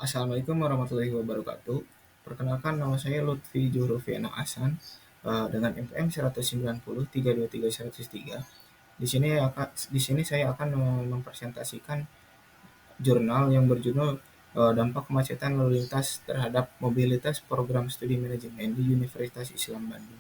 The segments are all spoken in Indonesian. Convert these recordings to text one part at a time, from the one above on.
Assalamualaikum warahmatullahi wabarakatuh. Perkenalkan nama saya Lutfi Juhrofiano Ahsan dengan NPM 190 323 103. Di sini saya akan mempresentasikan jurnal yang berjudul Dampak Kemacetan Lalu Lintas Terhadap Mobilitas Program Studi Manajemen di Universitas Islam Bandung.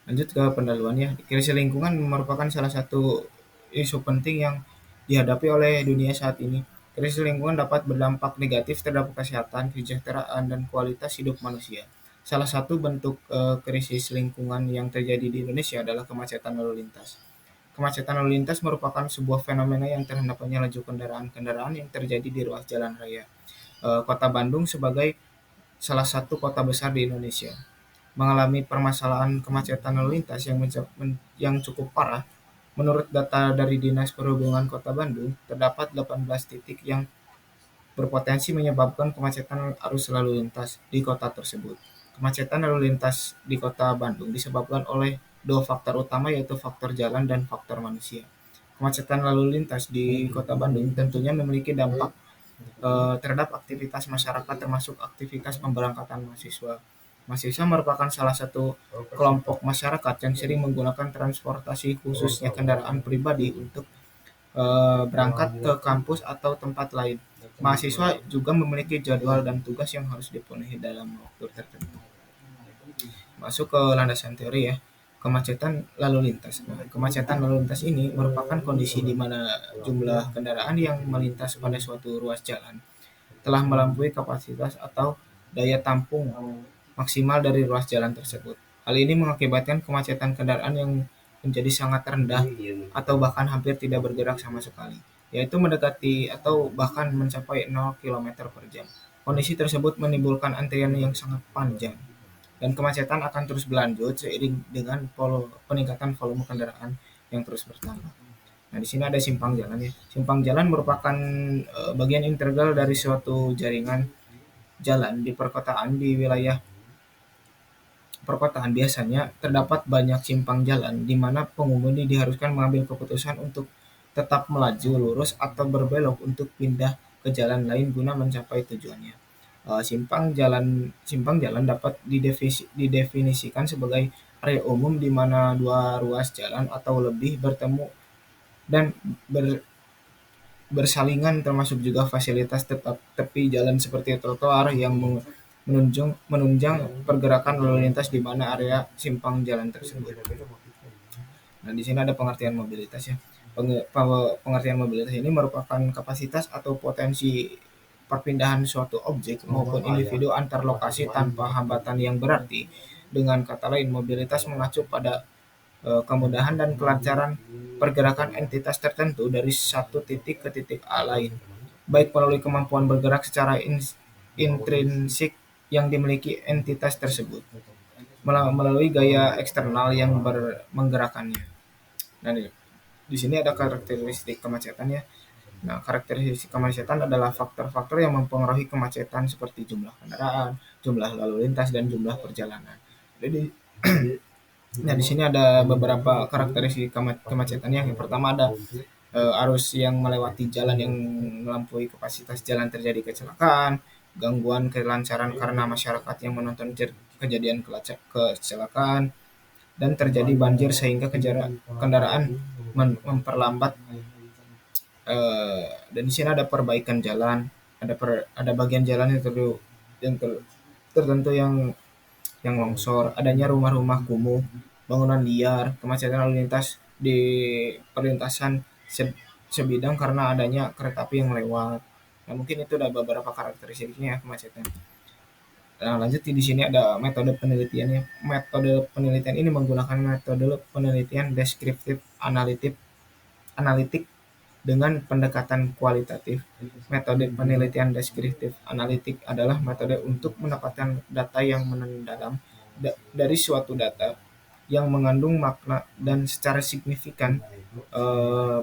Lanjut ke pendahuluannya. Krisis lingkungan merupakan salah satu isu penting yang dihadapi oleh dunia saat ini. Krisis lingkungan dapat berdampak negatif terhadap kesehatan, kesejahteraan, dan kualitas hidup manusia. Salah satu bentuk krisis lingkungan yang terjadi di Indonesia adalah kemacetan lalu lintas. Kemacetan lalu lintas merupakan sebuah fenomena yang terhendapnya laju kendaraan-kendaraan yang terjadi di ruas jalan raya. Kota Bandung sebagai salah satu kota besar di Indonesia mengalami permasalahan kemacetan lalu lintas yang cukup parah. Menurut data dari Dinas Perhubungan Kota Bandung, terdapat 18 titik yang berpotensi menyebabkan kemacetan arus lalu lintas di kota tersebut. Kemacetan lalu lintas di Kota Bandung disebabkan oleh dua faktor utama, yaitu faktor jalan dan faktor manusia. Kemacetan lalu lintas di Kota Bandung tentunya memiliki dampak terhadap aktivitas masyarakat, termasuk aktivitas pemberangkatan mahasiswa. Mahasiswa merupakan salah satu kelompok masyarakat yang sering menggunakan transportasi, khususnya kendaraan pribadi, untuk berangkat ke kampus atau tempat lain. Mahasiswa juga memiliki jadwal dan tugas yang harus dipenuhi dalam waktu tertentu. Masuk ke landasan teori ya. Kemacetan lalu lintas. Nah, kemacetan lalu lintas ini merupakan kondisi di mana jumlah kendaraan yang melintas pada suatu ruas jalan telah melampaui kapasitas atau daya tampung maksimal dari ruas jalan tersebut. Hal ini mengakibatkan kemacetan kendaraan yang menjadi sangat rendah atau bahkan hampir tidak bergerak sama sekali, yaitu mendekati atau bahkan mencapai 0 km per jam. Kondisi tersebut menimbulkan antrian yang sangat panjang, dan kemacetan akan terus berlanjut seiring dengan peningkatan volume kendaraan yang terus bertambah. Nah, di sini ada simpang jalan ya. Simpang jalan merupakan bagian integral dari suatu jaringan jalan di perkotaan. Di wilayah perkotaan biasanya terdapat banyak simpang jalan di mana pengemudi diharuskan mengambil keputusan untuk tetap melaju lurus atau berbelok untuk pindah ke jalan lain guna mencapai tujuannya. Simpang jalan dapat didefinisikan sebagai area umum di mana dua ruas jalan atau lebih bertemu dan bersalingan, termasuk juga fasilitas tepi jalan seperti trotoar yang menunjang pergerakan lalu lintas di mana area simpang jalan tersebut. Nah, di sini ada pengertian mobilitas ya. Pengertian mobilitas ini merupakan kapasitas atau potensi perpindahan suatu objek maupun individu antar lokasi tanpa hambatan yang berarti. Dengan kata lain, mobilitas mengacu pada kemudahan dan kelancaran pergerakan entitas tertentu dari satu titik ke titik A lain, baik melalui kemampuan bergerak secara intrinsik yang dimiliki entitas tersebut, melalui gaya eksternal yang menggerakkannya. Nah, di sini ada karakteristik kemacetan ya. Nah, karakteristik kemacetan adalah faktor-faktor yang mempengaruhi kemacetan seperti jumlah kendaraan, jumlah lalu lintas, dan jumlah perjalanan. Jadi nah, di sini ada beberapa karakteristik kemacetannya. Yang pertama ada arus yang melewati jalan yang melampaui kapasitas jalan, terjadi kecelakaan, gangguan kelancaran karena masyarakat yang menonton kejadian kecelakaan, dan terjadi banjir sehingga kendaraan memperlambat. Dan di sini ada perbaikan jalan, ada bagian jalan yang tertentu yang longsor, adanya rumah-rumah kumuh, bangunan liar, kemacetan lalu lintas di perlintasan sebidang karena adanya kereta api yang lewat. Nah, mungkin itu ada beberapa karakteristiknya ya kemacetan. Nah, lanjut di sini ada metode penelitiannya. Metode penelitian ini menggunakan metode penelitian deskriptif analitik dengan pendekatan kualitatif. Metode penelitian deskriptif analitik adalah metode untuk mendapatkan data yang mendalam dari suatu data yang mengandung makna dan secara signifikan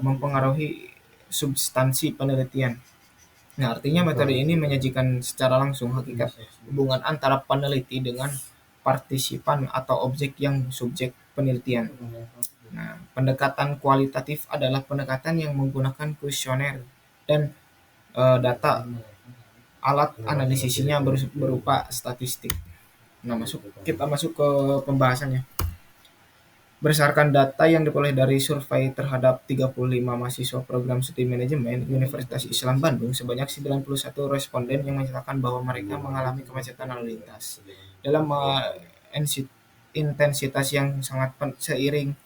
mempengaruhi substansi penelitian. Nah, artinya metode ini menyajikan secara langsung hakikat hubungan antara peneliti dengan partisipan atau objek yang subjek penelitian. Nah, pendekatan kualitatif adalah pendekatan yang menggunakan kuesioner dan data alat analisisnya berupa statistik. Nah, kita masuk ke pembahasannya. Berdasarkan data yang diperoleh dari survei terhadap 35 mahasiswa program studi manajemen Universitas Islam Bandung, sebanyak 91 responden yang menyatakan bahwa mereka mengalami kemacetan lalu lintas. Dalam intensitas yang sangat sering,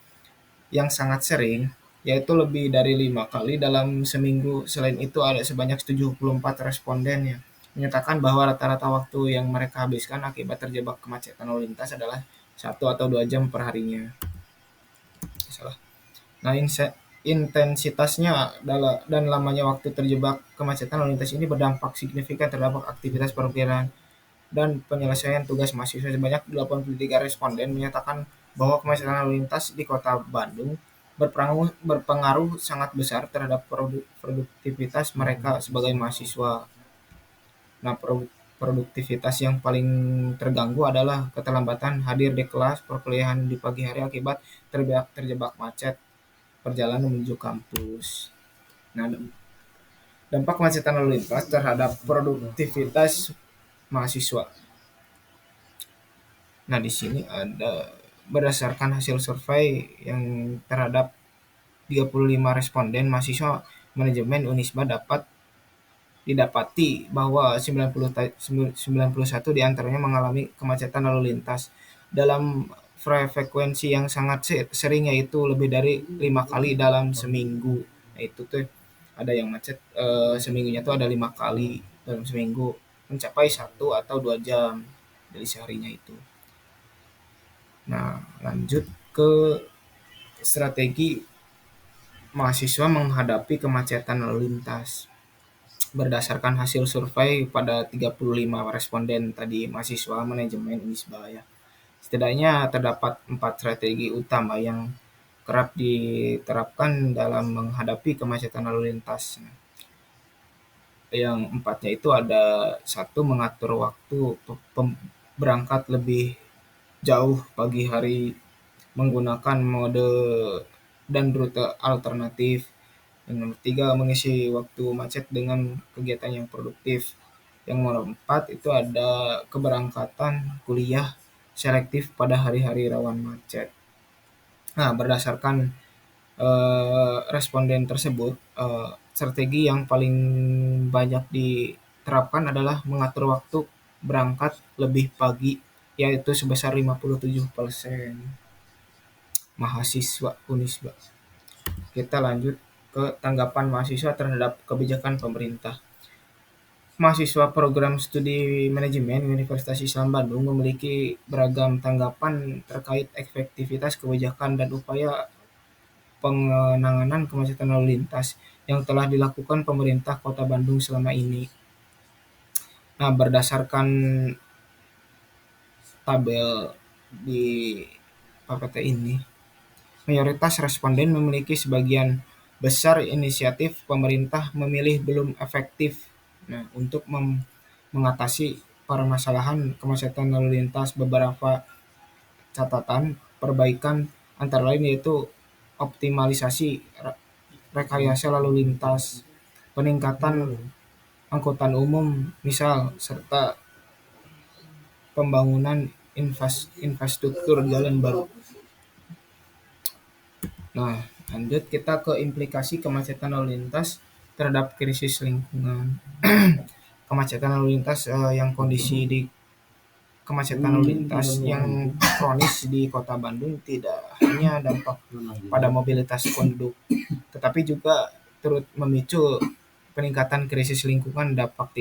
yaitu lebih dari 5 kali dalam seminggu. Selain itu, ada sebanyak 74 responden yang menyatakan bahwa rata-rata waktu yang mereka habiskan akibat terjebak kemacetan lalu lintas adalah 1 atau 2 jam per harinya. Salah. Nah, intensitasnya dan lamanya waktu terjebak kemacetan lalu lintas ini berdampak signifikan terhadap aktivitas perkiraan dan penyelesaian tugas mahasiswa. Sebanyak 83 responden menyatakan bahwa kemacetan lalu lintas di Kota Bandung berpengaruh sangat besar terhadap produktivitas mereka sebagai mahasiswa. Nah, produktivitas yang paling terganggu adalah keterlambatan hadir di kelas perkuliahan di pagi hari akibat terjebak macet perjalanan menuju kampus. Nah, dampak kemacetan lalu lintas terhadap produktivitas mahasiswa. Nah, di sini ada berdasarkan hasil survei yang terhadap 35 responden mahasiswa manajemen Unisba didapati bahwa 91 diantaranya mengalami kemacetan lalu lintas dalam frekuensi yang sangat sering, yaitu lebih dari 5 kali dalam seminggu. Nah, itu tuh ada yang macet seminggunya tuh ada 5 kali dalam seminggu, mencapai 1 atau 2 jam dari seharinya itu. Nah, lanjut ke strategi mahasiswa menghadapi kemacetan lalu lintas. Berdasarkan hasil survei pada 35 responden tadi mahasiswa manajemen Unisba ya. Setidaknya terdapat 4 strategi utama yang kerap diterapkan dalam menghadapi kemacetan lalu lintas. Yang empatnya itu ada: 1, mengatur waktu berangkat lebih jauh pagi hari menggunakan mode dan rute alternatif. Yang nomor 3, mengisi waktu macet dengan kegiatan yang produktif. Yang nomor 4 itu ada keberangkatan kuliah selektif pada hari-hari rawan macet. Nah, berdasarkan responden tersebut, strategi yang paling banyak diterapkan adalah mengatur waktu berangkat lebih pagi, yaitu sebesar 57% mahasiswa Unisba. Kita lanjut ke tanggapan mahasiswa terhadap kebijakan pemerintah. Mahasiswa program studi manajemen Universitas Islam Bandung memiliki beragam tanggapan terkait efektivitas kebijakan dan upaya penanganan kemacetan lalu lintas yang telah dilakukan pemerintah Kota Bandung selama ini. Nah, berdasarkan tabel di PPT ini, mayoritas responden memiliki sebagian besar inisiatif pemerintah memilih belum efektif. Nah, untuk mengatasi permasalahan kemacetan lalu lintas, beberapa catatan perbaikan antara lain yaitu optimalisasi rekayasa lalu lintas, peningkatan angkutan umum misal, serta pembangunan infrastruktur jalan baru. Nah, lanjut kita ke implikasi kemacetan lalu lintas terhadap krisis lingkungan. Kemacetan lalu lintas yang kondisi di kemacetan lalu lintas yang kronis di Kota Bandung tidak hanya dampak pada mobilitas penduduk, tetapi juga turut memicu peningkatan krisis lingkungan. Dampak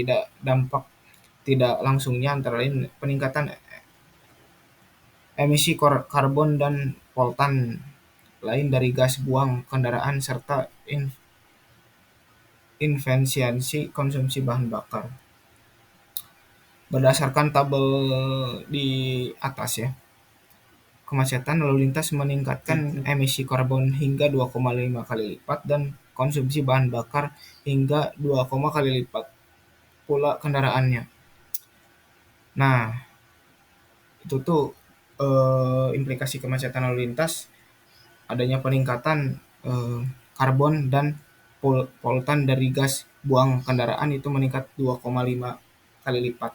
tidak langsungnya antara lain peningkatan emisi karbon dan polutan lain dari gas buang kendaraan serta efisiensi konsumsi bahan bakar. Berdasarkan tabel di atas ya, kemacetan lalu lintas meningkatkan emisi karbon hingga 2,5 kali lipat dan konsumsi bahan bakar hingga 2, kali lipat pula kendaraannya. Nah, itu tuh implikasi kemacetan lalu lintas, adanya peningkatan karbon dan polutan dari gas buang kendaraan itu meningkat 2,5 kali lipat.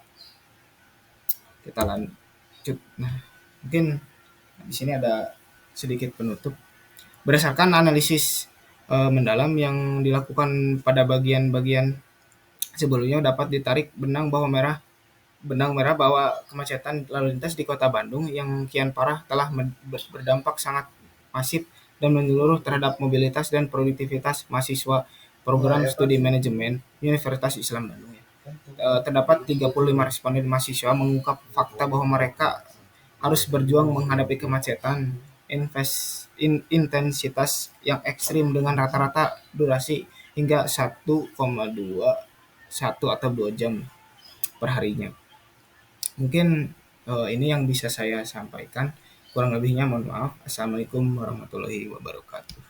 Kita lanjut. Nah, mungkin di sini ada sedikit penutup. Berdasarkan analisis mendalam yang dilakukan pada bagian-bagian sebelumnya, dapat ditarik benang merah bahwa kemacetan lalu lintas di Kota Bandung yang kian parah telah berdampak sangat masif dan menyeluruh terhadap mobilitas dan produktivitas mahasiswa program studi manajemen Universitas Islam Bandung. Terdapat 35 responden mahasiswa mengungkap fakta bahwa mereka harus berjuang menghadapi kemacetan intensitas yang ekstrim dengan rata-rata durasi hingga 1,21 atau 2 jam perharinya. Mungkin ini yang bisa saya sampaikan. Kurang lebihnya mohon maaf. Assalamualaikum warahmatullahi wabarakatuh.